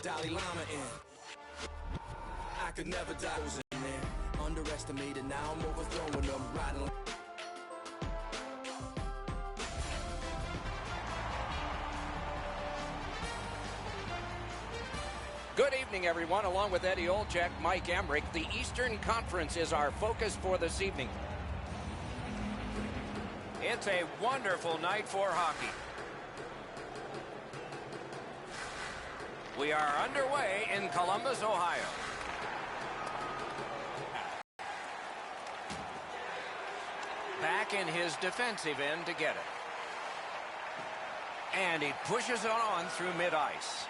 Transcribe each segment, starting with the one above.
Dalai Lama in. I could never die was in there. Underestimated, now I'm overthrowing them, riding. Good evening, everyone. Along with Eddie Olczyk, Mike Emmerich, the Eastern Conference is our focus for this evening. It's a wonderful night for hockey. We are underway in Columbus, Ohio. Back in his defensive end to get it. And he pushes it on through mid-ice.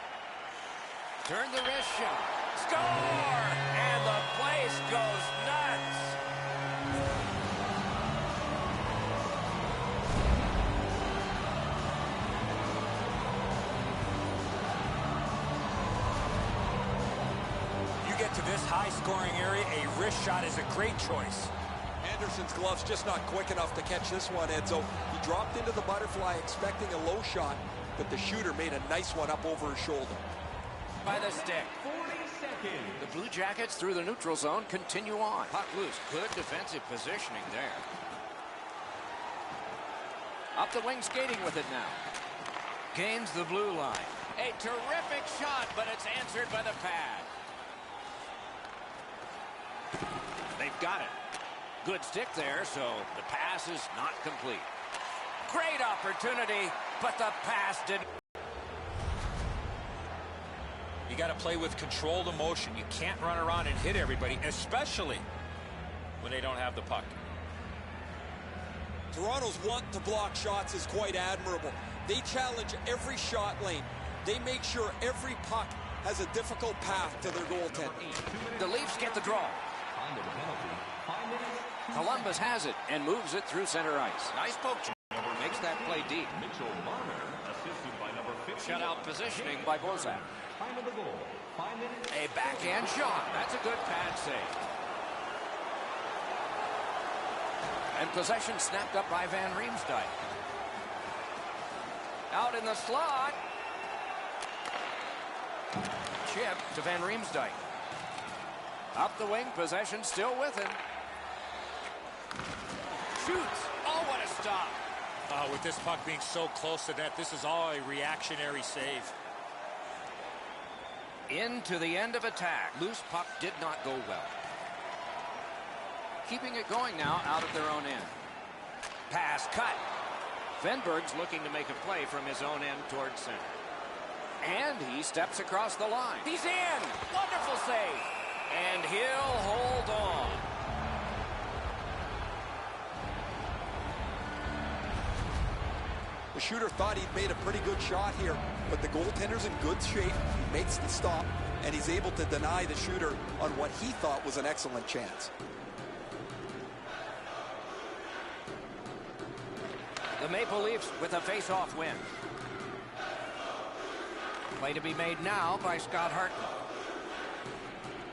Turn the wrist shot. Score! And the place goes nuts. You get to this high-scoring area, a wrist shot is a great choice. Anderson's glove's just not quick enough to catch this one, Edzo. He dropped into the butterfly expecting a low shot, but the shooter made a nice one up over his shoulder. By the stick. 40 seconds. The Blue Jackets through the neutral zone continue on. Puck loose. Good defensive positioning there. Up the wing skating with it now. Gains the blue line. A terrific shot, but it's answered by the pad. They've got it. Good stick there, so the pass is not complete. Great opportunity, but the pass didn't. You got to play with controlled emotion. You can't run around and hit everybody, especially when they don't have the puck. Toronto's want to block shots is quite admirable. They challenge every shot lane. They make sure every puck has a difficult path to their goaltender. The Leafs get the draw. Columbus has it and moves it through center ice. Nice poke. Makes that play deep. Shutout positioning by Bozak. A backhand shot. That's a good pad save. And possession snapped up by Van Riemsdyk. Out in the slot. Chip to Van Riemsdyk. Up the wing, possession still with him. Shoots. Oh, what a stop. With this puck being so close to net, this is all a reactionary save. Into the end of attack. Loose puck did not go well. Keeping it going now out of their own end. Pass cut. Venberg's looking to make a play from his own end towards center. And he steps across the line. He's in. Wonderful save. And he'll hold on. The shooter thought he'd made a pretty good shot here, but the goaltender's in good shape. He makes the stop, and he's able to deny the shooter on what he thought was an excellent chance. The Maple Leafs with a face-off win. Play to be made now by Scott Hartnell.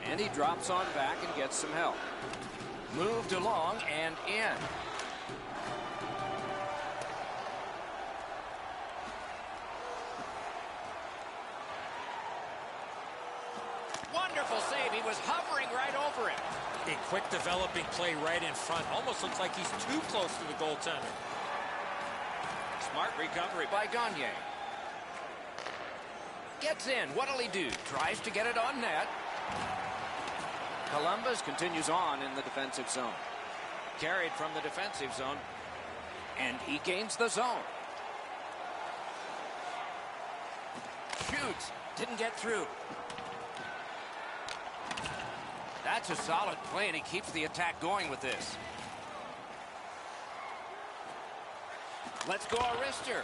And he drops on back and gets some help. Moved along and in. Wonderful save. He was hovering right over it. A quick developing play right in front. Almost looks like he's too close to the goaltender. Smart recovery by Gagne. Gets in. What'll he do? Tries to get it on net. Columbus continues on in the defensive zone. Carried from the defensive zone. And he gains the zone. Shoots. Didn't get through. That's a solid play, and he keeps the attack going with this. Let's go, a wrister.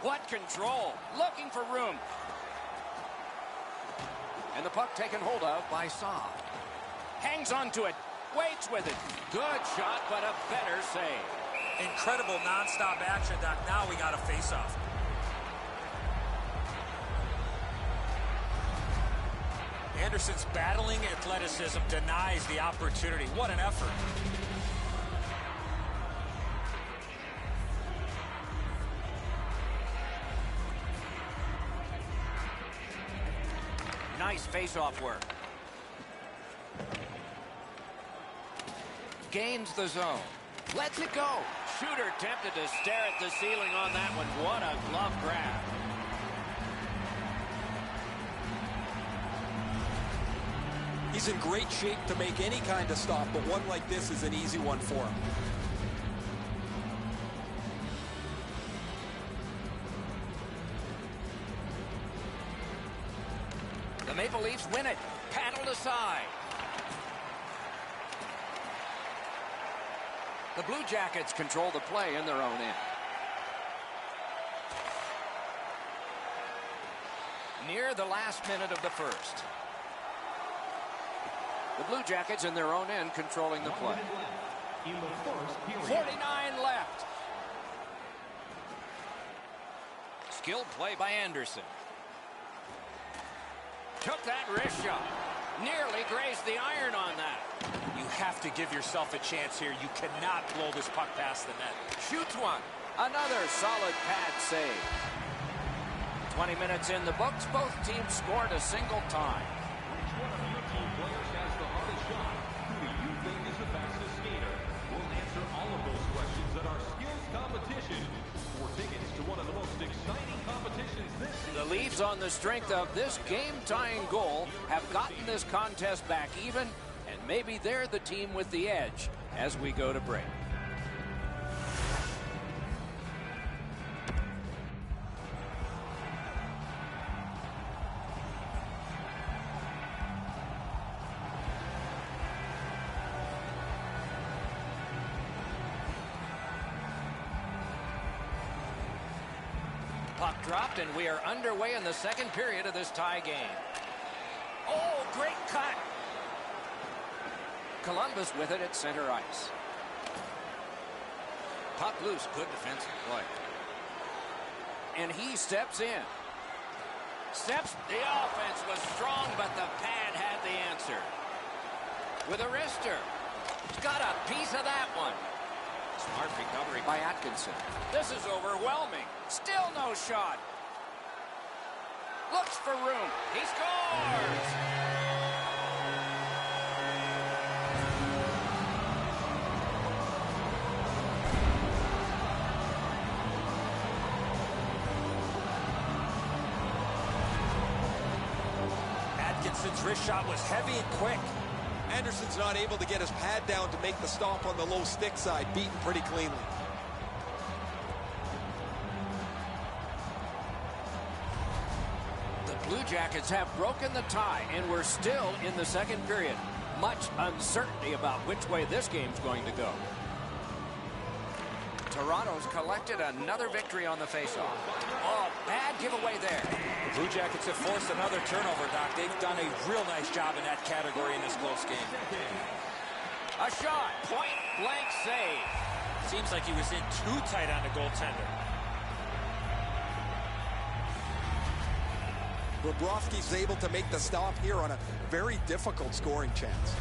What control. Looking for room. And the puck taken hold of by Saad. Hangs on to it. Waits with it. Good shot, but a better save. Incredible nonstop action, Doc. Now we got a face-off. Anderson's battling athleticism denies the opportunity. What an effort. Nice face-off work. Gains the zone. Lets it go. Shooter tempted to stare at the ceiling on that one. What a glove grab. He's in great shape to make any kind of stop, but one like this is an easy one for him. The Maple Leafs win it. Paddled aside. The Blue Jackets control the play in their own end. Near the last minute of the first. The Blue Jackets in their own end controlling the play. 49 left. Skilled play by Anderson. Took that wrist shot. Nearly grazed the iron on that. You have to give yourself a chance here. You cannot blow this puck past the net. Shoots one. Another solid pad save. 20 minutes in the books. Both teams scored a single time. Which one of your team players has the hardest shot? Who do you think is the fastest skater? We'll answer all of those questions at our skills competition. For tickets to one of the most exciting competitions this season. The Leafs, on the strength of this game-tying goal, have gotten this contest back even, and maybe they're the team with the edge as we go to break. Puck dropped, and we are underway in the second period of this tie game. Oh, great cut. Columbus with it at center ice. Puck loose, good defensive play. And he steps in. The offense was strong, but the pad had the answer. With a wrister. He's got a piece of that one. Smart recovery by Atkinson. This is overwhelming. Still no shot. Looks for room. He scores! Atkinson's wrist shot was heavy and quick. Anderson's not able to get his pad down to make the stop on the low stick side, beaten pretty cleanly. The Blue Jackets have broken the tie, and we're still in the second period. Much uncertainty about which way this game's going to go. Toronto's collected another victory on the faceoff. Oh, bad giveaway there. The Blue Jackets have forced another turnover, Doc. They've done a real nice job in that category in this close game. A shot, point-blank save. Seems like he was in too tight on the goaltender. Bobrovsky's able to make the stop here on a very difficult scoring chance.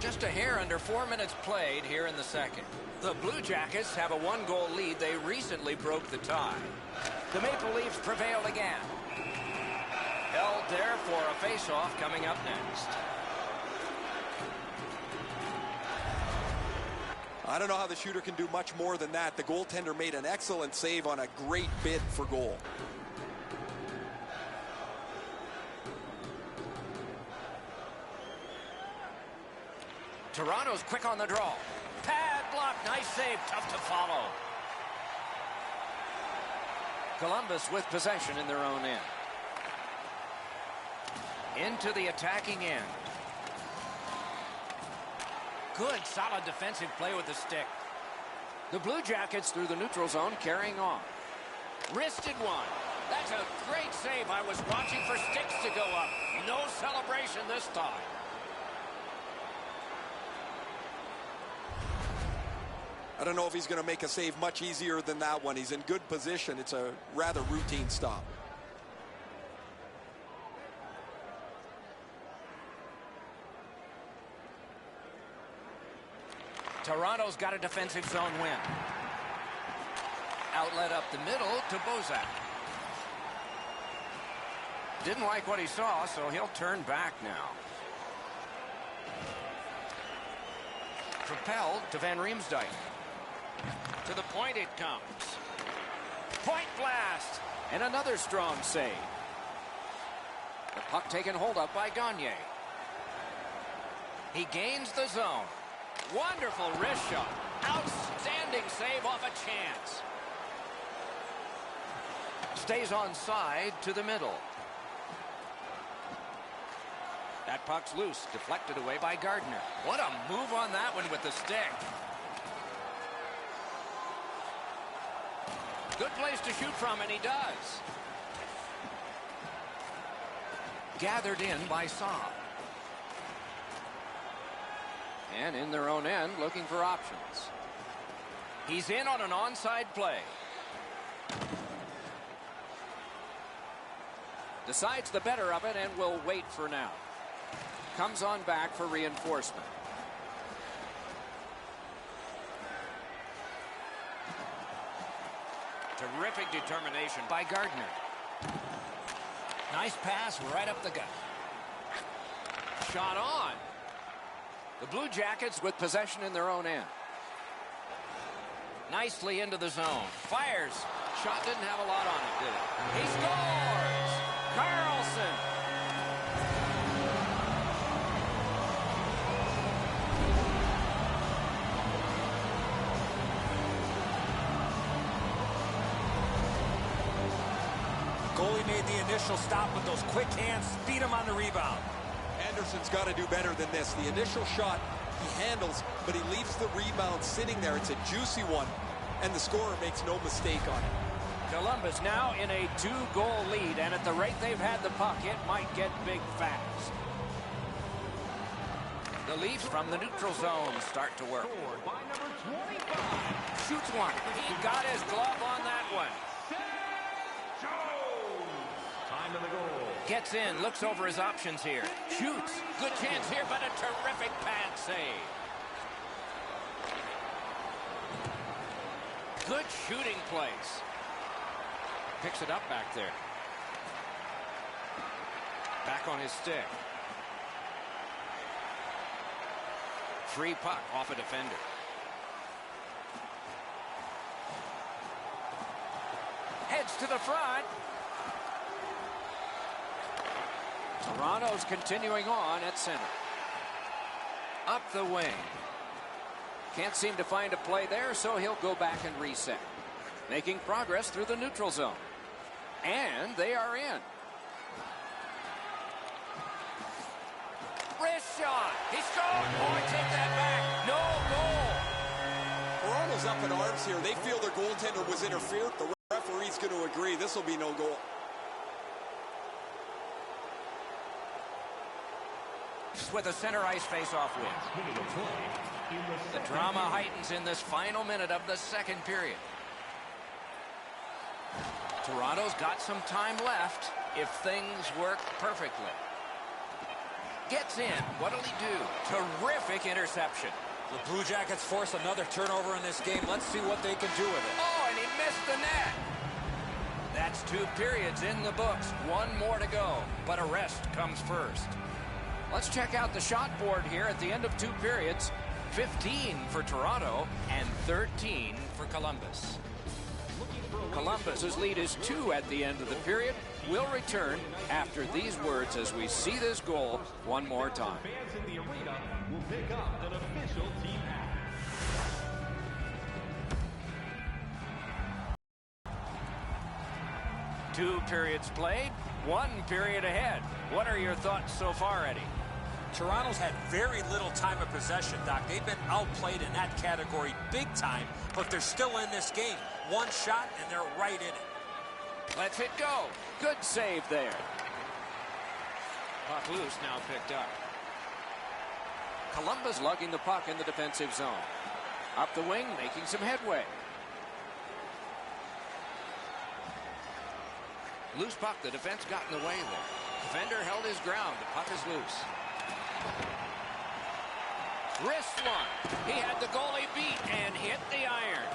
Just a hair under 4 minutes played here in the second. The Blue Jackets have a one-goal lead. They recently broke the tie. The Maple Leafs prevail again. Held there for a face-off coming up next. I don't know how the shooter can do much more than that. The goaltender made an excellent save on a great bid for goal. Toronto's quick on the draw. Pad block, nice save, tough to follow. Columbus with possession in their own end. Into the attacking end. Good, solid defensive play with the stick. The Blue Jackets through the neutral zone carrying on. Wristed one. That's a great save. I was watching for sticks to go up. No celebration this time. I don't know if he's going to make a save much easier than that one. He's in good position. It's a rather routine stop. Toronto's got a defensive zone win. Outlet up the middle to Bozak. Didn't like what he saw, so he'll turn back now. Propelled to Van Riemsdyk. To the point it comes. Point blast! And another strong save. The puck taken hold of by Gagne. He gains the zone. Wonderful wrist shot. Outstanding save off a chance. Stays onside to the middle. That puck's loose, deflected away by Gardner. What a move on that one with the stick. Good place to shoot from, and he does. Gathered in by Saab. And in their own end, looking for options. He's in on an onside play. Decides the better of it and will wait for now. Comes on back for reinforcement. Terrific determination by Gardner. Nice pass right up the gut. Shot on. The Blue Jackets with possession in their own end. Nicely into the zone. Fires. Shot didn't have a lot on it, did it? He scores! Carlson! Goalie made the initial stop with those quick hands, speed him on the rebound. Anderson's got to do better than this. The initial shot he handles, but he leaves the rebound sitting there. It's a juicy one, and the scorer makes no mistake on it. Columbus now in a 2-goal lead, and at the rate they've had the puck, it might get big fast. The Leafs from the neutral zone start to work. By number 25. Shoots one. He got his glove on that one. Time of the goal. Gets in, looks over his options here. Shoots. Good chance here, but a terrific pad save. Good shooting place. Picks it up back there. Back on his stick. Free puck off a defender. Heads to the front. Toronto's continuing on at center. Up the wing. Can't seem to find a play there, so he'll go back and reset. Making progress through the neutral zone. And they are in. Wrist shot. He scored. Boy, take that back. No goal. Toronto's up in arms here. They feel their goaltender was interfered. The referee's going to agree. This will be no goal. With a center ice face-off win. The drama heightens in this final minute of the second period. Toronto's got some time left if things work perfectly. Gets in. What'll he do? Terrific interception. The Blue Jackets force another turnover in this game. Let's see what they can do with it. Oh, and he missed the net. That's 2 periods in the books. 1 more to go, but a rest comes first. Let's check out the shot board here at the end of 2 periods. 15 for Toronto and 13 for Columbus. Columbus's lead is 2 at the end of the period. We'll return after these words as we see this goal one more time. Fans in the arena will pick up an official team hat. Two periods played, 1 period ahead. What are your thoughts so far, Eddie? Toronto's had very little time of possession, Doc. They've been outplayed in that category big time, but they're still in this game. 1 shot, and they're right in it. Let's it go. Good save there. Puck loose, now picked up. Columbus lugging the puck in the defensive zone. Up the wing, making some headway. Loose puck, the defense got in the way there. Defender held his ground, the puck is loose. Wrist one. He had the goalie beat and hit the iron.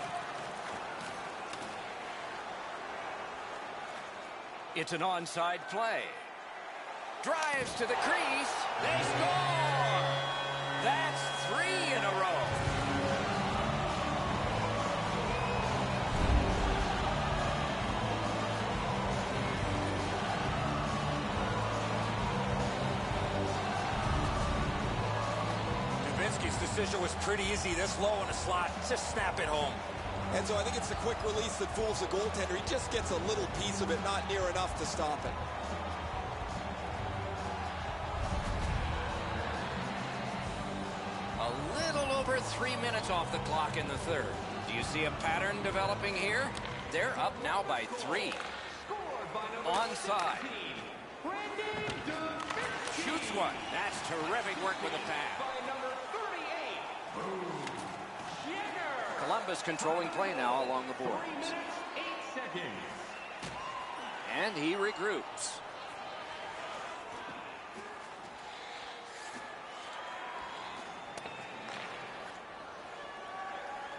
It's an onside play. drives to the crease. They score! That's 3 in a row. Dubinsky's decision was pretty easy. This low in the slot, just snap it home. And so I think it's the quick release that fools the goaltender. He just gets a little piece of it, not near enough to stop it. A little over 3 minutes off the clock in the third. Do you see a pattern developing here? They're up now by 3. Onside. Shoots one. That's terrific work with the pass. Columbus controlling play now along the boards. And he regroups.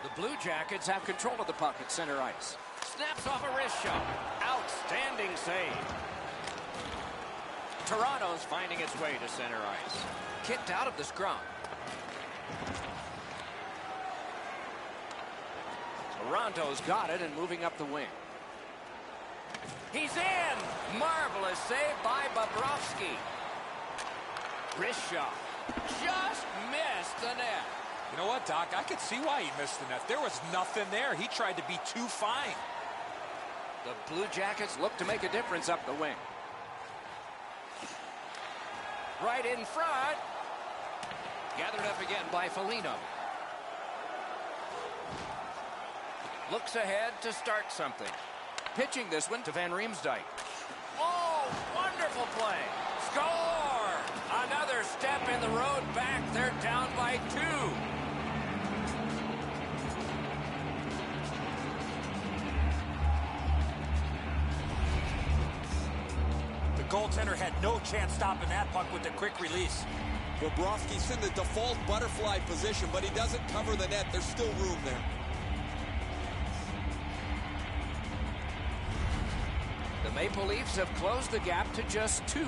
The Blue Jackets have control of the puck at center ice. Snaps off a wrist shot. Outstanding save. Toronto's finding its way to center ice. Kicked out of the scrum. Toronto's got it and moving up the wing. He's in! Marvelous save by Bobrovsky. Wrist shot. Just missed the net. You know what, Doc? I could see why he missed the net. There was nothing there. He tried to be too fine. The Blue Jackets look to make a difference up the wing. Right in front. Gathered up again by Foligno. Looks ahead to start something. Pitching this one to Van Riemsdyk. Oh, wonderful play. Score! Another step in the road back. They're down by 2. The goaltender had no chance stopping that puck with the quick release. Bobrovsky's in the default butterfly position, but he doesn't cover the net. There's still room there. The Maple Leafs have closed the gap to just 2.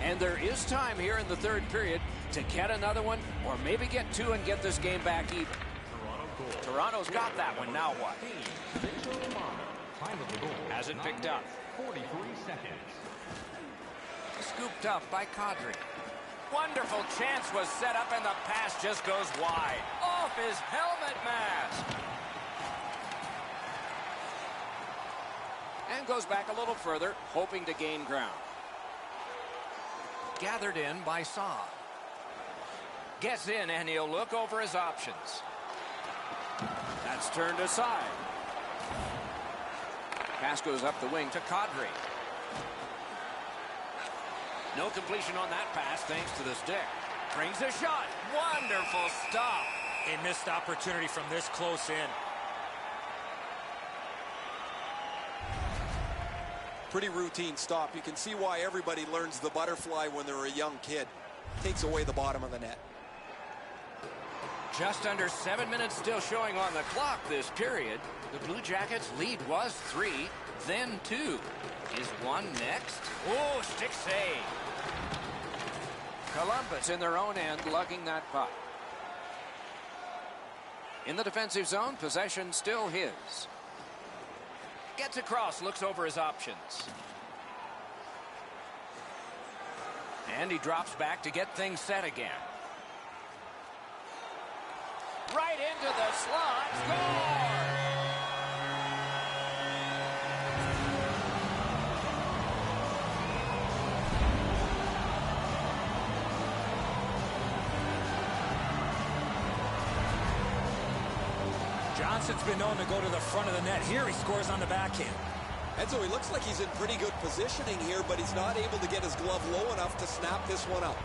And there is time here in the third period to get another one or maybe get 2 and get this game back even. Toronto's got that one. Now what? Hasn't picked up. 43 seconds. Scooped up by Kadri. Wonderful chance was set up and the pass just goes wide. Off his helmet mask. And goes back a little further, hoping to gain ground. Gathered in by Saad. Gets in and he'll look over his options. That's turned aside. Pass goes up the wing to Kadri. No completion on that pass thanks to the stick. Brings a shot. Wonderful stop. A missed opportunity from this close in. Pretty routine stop. You can see why everybody learns the butterfly when they're a young kid. Takes away the bottom of the net. Just under 7 minutes still showing on the clock this period. The Blue Jackets lead was 3, then 2. Is 1 next? Oh, stick save. Columbus in their own end lugging that puck. In the defensive zone, possession still his. Gets across, looks over his options. And he drops back to get things set again. Right into the slot. Score! Johnson's been known to go to the front of the net. Here he scores on the backhand. And so he looks like he's in pretty good positioning here, but he's not able to get his glove low enough to snap this one up.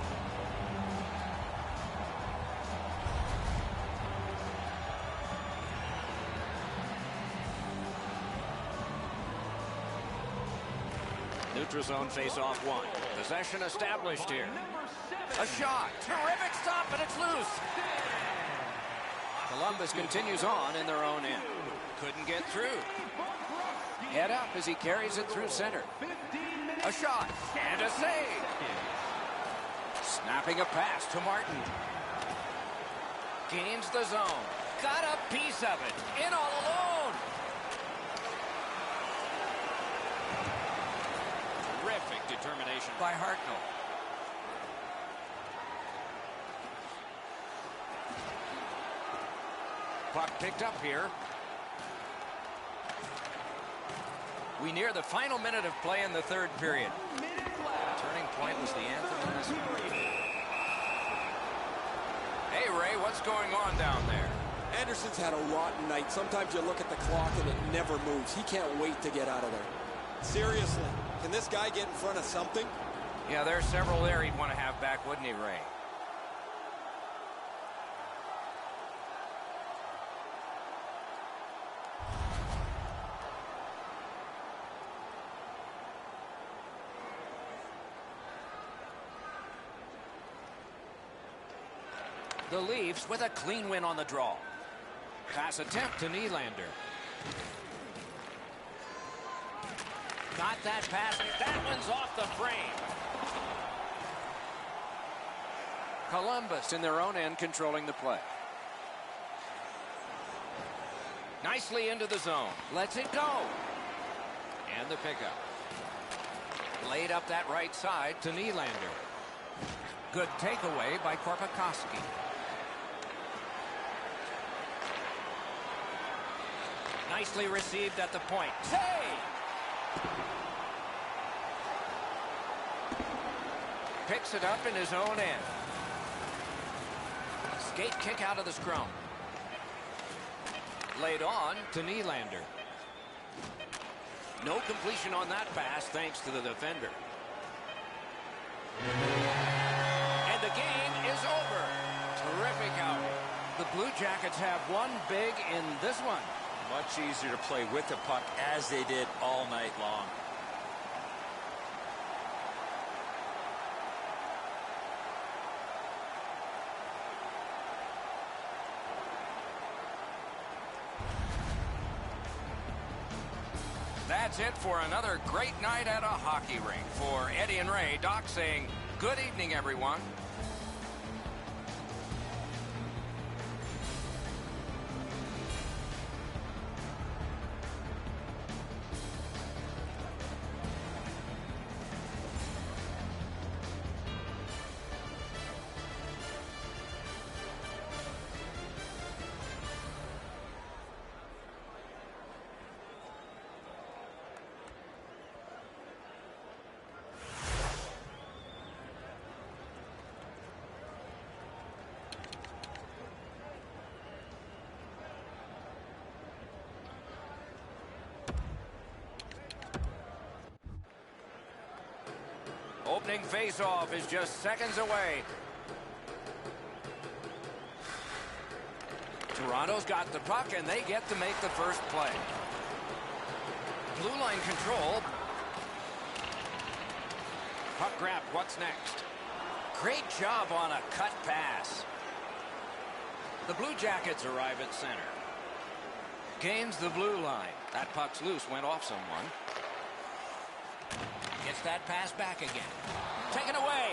Neutral zone face-off 1. Possession established here. A shot. Terrific stop, but it's loose. Columbus continues on in their own end. Couldn't get through. Head up as he carries it through center. A shot and a save. Snapping a pass to Martin. Gains the zone. Got a piece of it. In all alone. Terrific determination by Hartnell. Puck picked up here. We near the final minute of play in the third period. Turning point was the anthem in this one. Hey, Ray, what's going on down there? Anderson's had a rotten night. Sometimes you look at the clock and it never moves. He can't wait to get out of there. Seriously, can this guy get in front of something? Yeah, there's several there he'd want to have back, wouldn't he, Ray? The Leafs with a clean win on the draw. Pass attempt to Nylander. Got that pass. That one's off the frame. Columbus in their own end controlling the play. Nicely into the zone. Lets it go. And the pickup. Laid up that right side to Nylander. Good takeaway by Korpikoski. Nicely received at the point. Save! Picks it up in his own end. Skate kick out of the scrum. Laid on to Nylander. No completion on that pass thanks to the defender. And the game is over. Terrific outing. The Blue Jackets have won big in this one. Much easier to play with the puck as they did all night long. That's it for another great night at a hockey rink. For Eddie and Ray, Doc saying good evening, everyone. Opening face-off is just seconds away. Toronto's got the puck, and they get to make the first play. Blue line control. Puck grab. What's next? Great job on a cut pass. The Blue Jackets arrive at center. Gains the blue line. That puck's loose. Went off someone. Gets that pass back again. Taken away.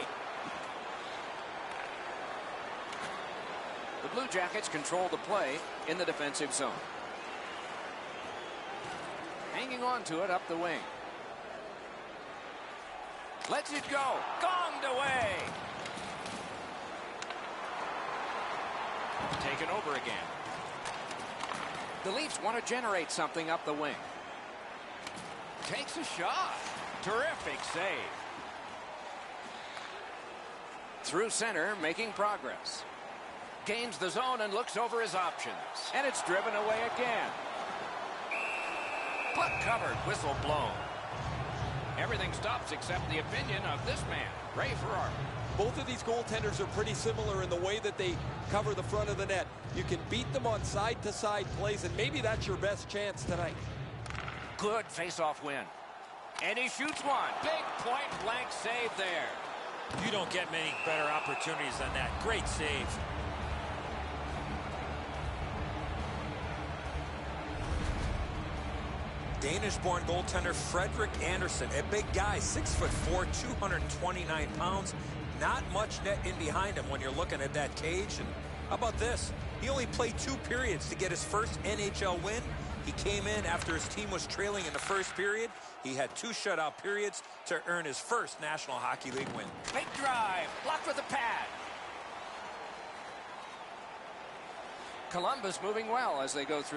The Blue Jackets control the play in the defensive zone. Hanging on to it up the wing. Lets it go. Gonged away. Taken over again. The Leafs want to generate something up the wing. Takes a shot. Terrific save. Through center, making progress. Gains the zone and looks over his options. And it's driven away again. Puck covered, whistle blown. Everything stops except the opinion of this man, Ray Ferraro. Both of these goaltenders are pretty similar in the way that they cover the front of the net. You can beat them on side-to-side plays, and maybe that's your best chance tonight. Good face-off win. And he shoots one. Big point-blank save there. You don't get many better opportunities than that. Great save. Danish-born goaltender Frederick Anderson, a big guy, 6'4", 229 pounds. Not much net in behind him when you're looking at that cage. And how about this? He only played 2 periods to get his first NHL win. He came in after his team was trailing in the first period. He had 2 shutout periods to earn his first National Hockey League win. Big drive, blocked with a pad. Columbus moving well as they go through